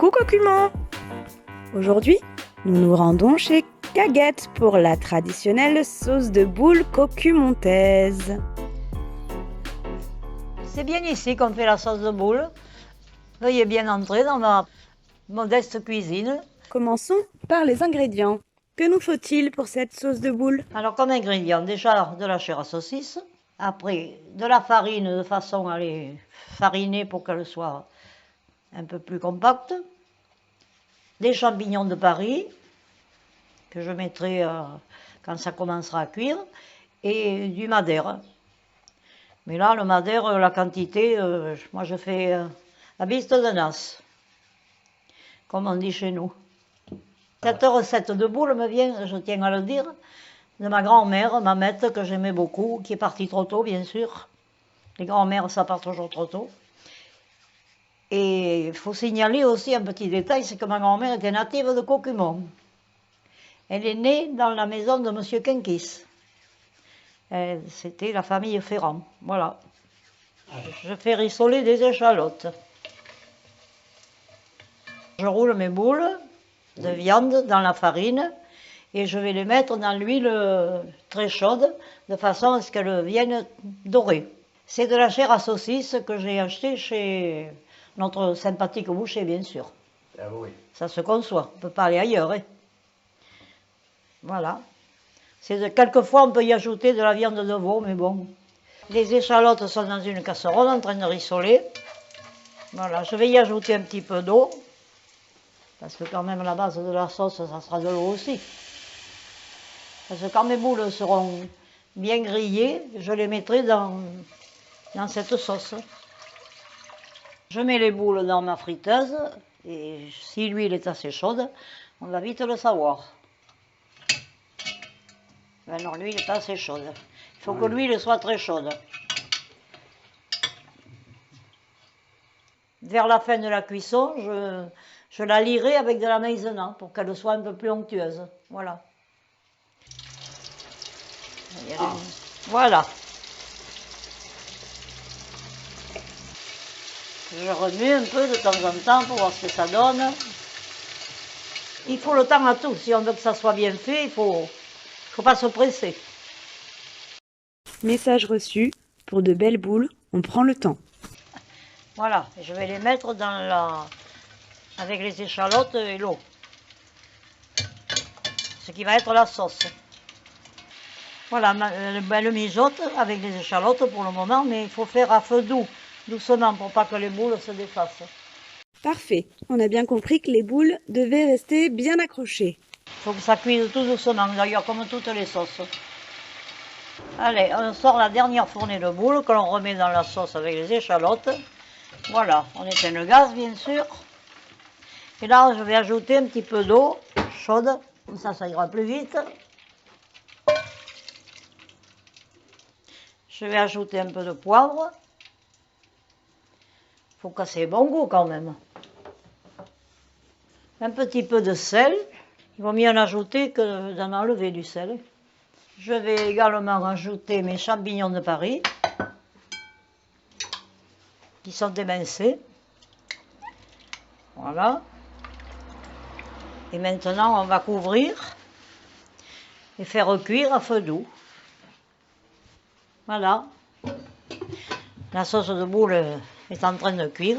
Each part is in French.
Coucou Cocument! Aujourd'hui, nous nous rendons chez Caguette pour la traditionnelle sauce de boule cocumontaise. C'est bien ici qu'on fait la sauce de boule. Veuillez bien entrer dans ma modeste cuisine. Commençons par les ingrédients. Que nous faut-il pour cette sauce de boule? Alors comme ingrédient, déjà de la chair à saucisse, après de la farine de façon à les fariner pour qu'elle soit un peu plus compacte, des champignons de Paris que je mettrai quand ça commencera à cuire, et du madère. Mais là, le madère, la quantité, moi je fais la biste de nas, comme on dit chez nous. Cette recette de boule me vient, je tiens à le dire, de ma grand-mère, Mamette, que j'aimais beaucoup, qui est partie trop tôt, bien sûr. Les grand-mères, ça part toujours trop tôt. Et il faut signaler aussi un petit détail, c'est que ma grand-mère était native de Cocumont. Elle est née dans la maison de M. Kenkis. C'était la famille Ferrand, voilà. Je fais rissoler des échalotes. Je roule mes boules de viande dans la farine et je vais les mettre dans l'huile très chaude de façon à ce qu'elles viennent dorer. C'est de la chair à saucisse que j'ai achetée chez notre sympathique boucher, bien sûr. Ah oui. Ça se conçoit, on ne peut pas aller ailleurs. Hein. Voilà. Quelquefois, on peut y ajouter de la viande de veau, mais bon. Les échalotes sont dans une casserole en train de rissoler. Voilà, je vais y ajouter un petit peu d'eau. Parce que quand même, la base de la sauce, ça sera de l'eau aussi. Parce que quand mes boules seront bien grillées, je les mettrai dans cette sauce. Je mets les boules dans ma friteuse. Et si l'huile est assez chaude, on va vite le savoir. Alors l'huile est assez chaude. Il faut que l'huile soit très chaude. Vers la fin de la cuisson, je la lirai avec de la maïzena pour qu'elle soit un peu plus onctueuse. Voilà. Voilà. Je remue un peu de temps en temps pour voir ce que ça donne. Il faut le temps à tout. Si on veut que ça soit bien fait, il faut pas se presser. Message reçu, pour de belles boules, on prend le temps. Voilà, je vais les mettre avec les échalotes et l'eau. Ce qui va être la sauce. Voilà, elle mijote avec les échalotes pour le moment, mais il faut faire à feu doux, doucement, pour pas que les boules se défassent. Parfait, on a bien compris que les boules devaient rester bien accrochées. Il faut que ça cuise tout doucement, d'ailleurs, comme toutes les sauces. Allez, on sort la dernière fournée de boules que l'on remet dans la sauce avec les échalotes. Voilà, on éteint le gaz, bien sûr. Et là, je vais ajouter un petit peu d'eau chaude, comme ça ira plus vite. Je vais ajouter un peu de poivre. Il faut que ça ait bon goût quand même. Un petit peu de sel. Il vaut mieux en ajouter que d'en enlever du sel. Je vais également ajouter mes champignons de Paris, qui sont émincés. Voilà. Et maintenant, on va couvrir et faire cuire à feu doux. Voilà. La sauce de boule est en train de cuire.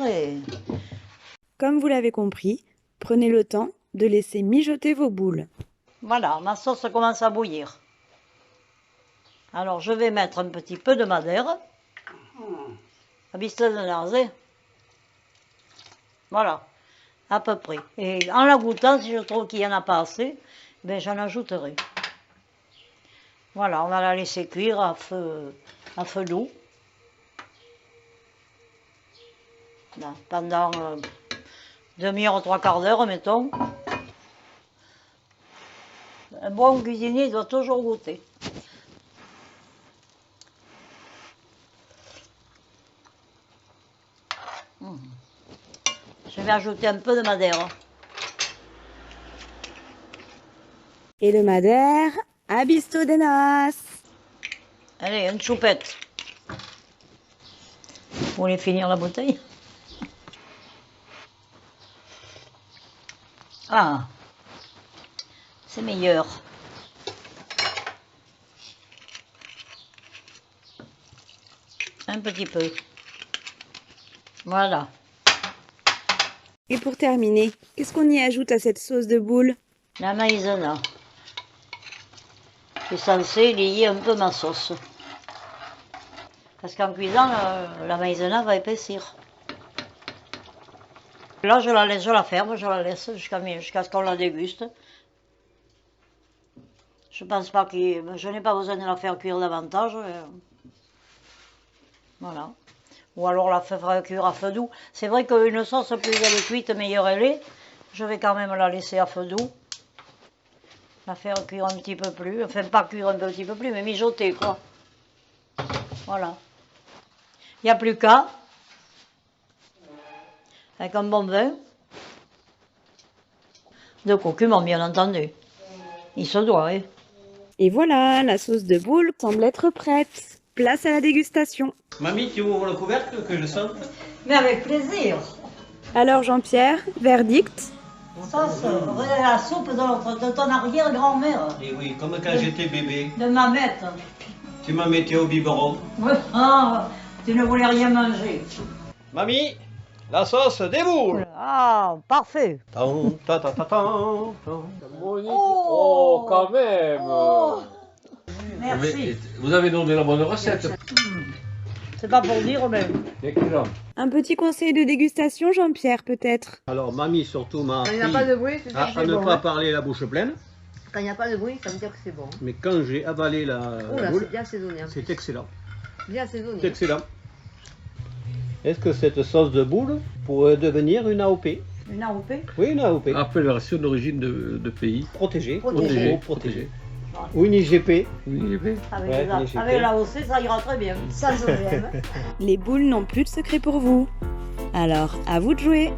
Comme vous l'avez compris, prenez le temps de laisser mijoter vos boules. Voilà, ma sauce commence à bouillir. Alors, je vais mettre un petit peu de madère. La biste de nas. Voilà, à peu près. Et en la goûtant, si je trouve qu'il n'y en a pas assez, ben j'en ajouterai. Voilà, on va la laisser cuire à feu doux. Là, pendant demi-heure, trois quarts d'heure, mettons. Un bon cuisinier doit toujours goûter. Je vais ajouter un peu de madère. Et le madère, abisto de nas. Allez, une choupette. Vous voulez finir la bouteille? Ah, c'est meilleur. Un petit peu. Voilà. Et pour terminer, qu'est-ce qu'on y ajoute à cette sauce de boule? La maïzena. C'est censé lier un peu ma sauce. Parce qu'en cuisant, la maïzena va épaissir. Là, je la ferme, je la laisse jusqu'à ce qu'on la déguste. Je pense pas je n'ai pas besoin de la faire cuire davantage. Voilà. Ou alors la faire cuire à feu doux. C'est vrai qu'une sauce, plus elle est cuite, meilleure elle est. Je vais quand même la laisser à feu doux. La faire cuire un petit peu plus. Enfin, pas cuire un petit peu plus, mais mijoter, quoi. Voilà. Il n'y a plus qu'à. Avec un bon vin. De curcuma, bien entendu. Il se doit, hein. Et voilà, la sauce de boule semble être prête. Place à la dégustation. Mamie, tu ouvres le couvercle que je sente? Mais avec plaisir. Alors Jean-Pierre, verdict? Ça, c'est la soupe de ton arrière-grand-mère. Et oui, comme quand j'étais bébé. De mamette. Tu m'as mis au biberon. Ah, tu ne voulais rien manger. Mamie, la sauce des boules. Ah, parfait. Tan, ta, ta, ta, tan, tan. Monique, Oh. oh, quand même. Oh, merci. Vous avez donné la bonne recette. C'est pas pour dire, mais... Excellent. Un petit conseil de dégustation, Jean-Pierre, peut-être? Alors, mamie surtout m'a Quand il n'y appris a pas de bruit, c'est à c'est ne bon. pas Hein. parler la bouche pleine. Quand il n'y a pas de bruit, ça veut dire que c'est bon. Mais quand j'ai avalé la Oh là, boule, c'est bien assaisonné. Hein. c'est excellent. Bien C'est assaisonné. excellent. Est-ce que cette sauce de boule pourrait devenir une AOP? Une AOP. Oui, une AOP. Appellation d'origine de pays. Protégée. Protégée. Protégée. Ou une IGP. Oui, oui. Avec, Ouais, la, les avec la OC, ça ira très bien. Sans OGM. Les boules n'ont plus de secret pour vous. Alors, à vous de jouer!